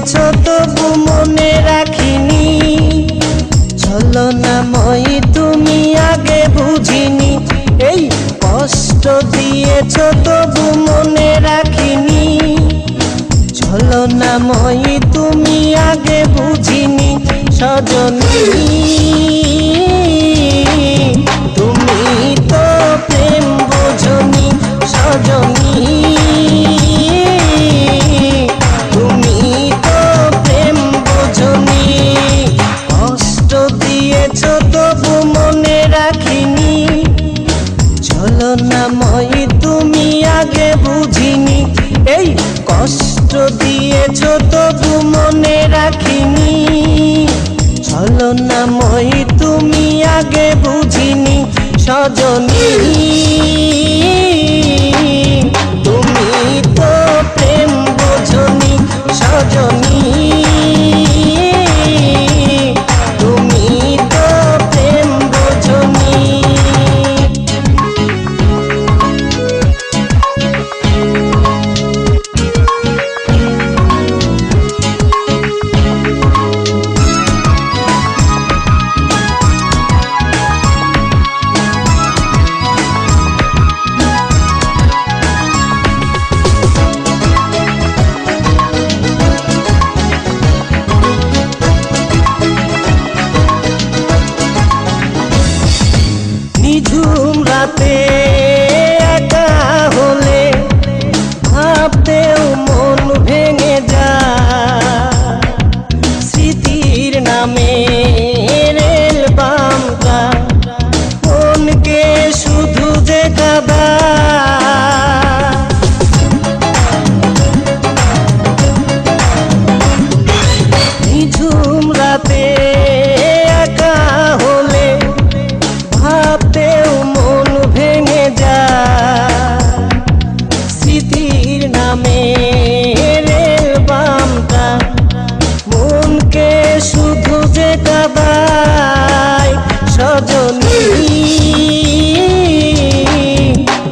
দিয়েছ তবু মনে রাখিনি, ছলনাময়ী তুমি আগে বুঝিনি। এই কষ্ট দিয়েছ তবু মনে রাখিনি, ছলনাময়ী তুমি আগে বুঝিনি। সজনী তুমি তো প্রেম বোঝনি, সজনী তুমি তো প্রেম বোঝনি। কষ্ট দিয়েছ তবু মনে রাখিনি, ছলনাময়ী তুমি আগে বুঝিনি। এই কষ্ট দিয়েছ তবু মনে রাখিনি, ছলনাময়ী তুমি আগে বুঝিনি। সজনী তুমি তো প্রেম বোঝনি, সজনী তুমি তো প্রেম বোঝনি। নিঝুম রাতে একা হলে ভাবতেও মন ভেঙে যায়, স্মৃতির নামে রেল বামটা মনকে শুধু যে কাঁদায়। নিঝুম রাতে একা হলে ভাবতেও মন ভেঙে যায়, স্মৃতির নামে রেল বামটা মনকে শুধু যে কাঁদায়। সজনী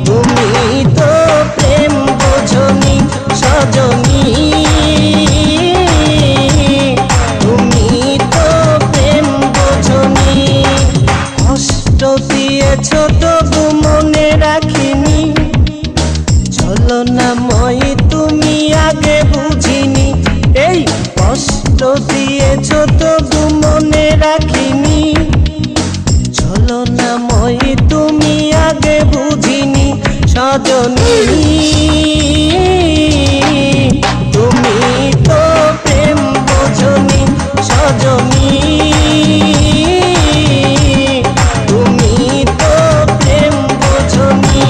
তুমি তো প্রেম বোঝনি, সজনী তুমি তো প্রেম বোঝনি। কষ্ট দিয়েছ তবু মনে রাখিনি, ছলনাময়ী তুমি আগে বুঝিনি। এই কষ্ট দিয়েছ তবু মনে রাখিনি, ছলনাময়ী তুমি আগে বুঝিনি। সজনী তুমি তো প্রেম বোঝনি, সজনী তুমি তো প্রেম বোঝনি।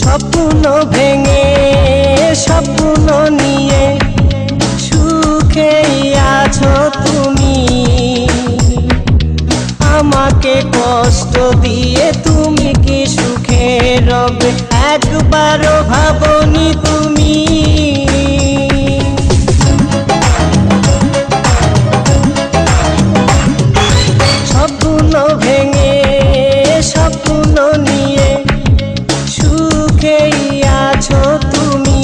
স্বপ্ন ভেঙে স্বপ্ন নিয়ে সুখেই আছো তুমি, আমাকে কষ্ট দিয়ে তুমি কি সুখে রবে একবারও ভাবনি তুমি। স্বপ্ন ভেঙে স্বপ্ন নিয়ে সুখেই আছো তুমি,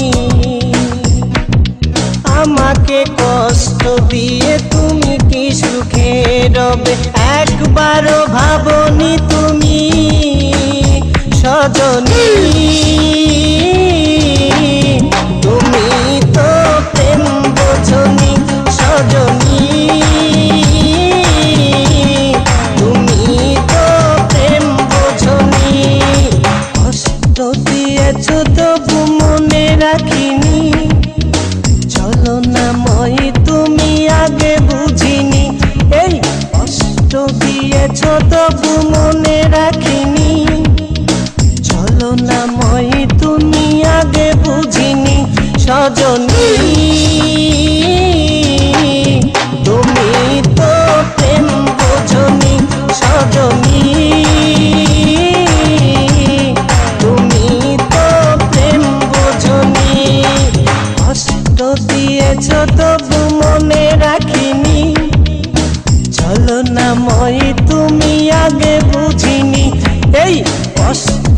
আমাকে কষ্ট দিয়ে তুমি কি সুখে রবে একবারও ভাবনি তুমি। সজনী তুমি তো প্রেম বোঝনি, সজনী তুমি তো প্রেম বোঝনি। কষ্ট দিয়েছ তবু মনে রাখিনি, ছলনাময়ী তুমি আগে বুঝিনি। এই কষ্ট দিয়েছ তবু মনে রাখিনি, ছলনাময়ী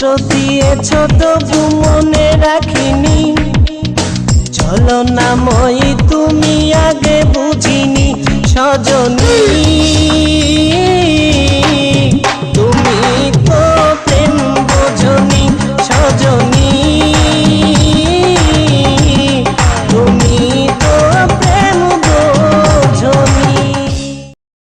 কষ্ট দিয়েছ তবু মনে রাখিনি, চলো না মই তুমি আগে বুঝিনি সজনী।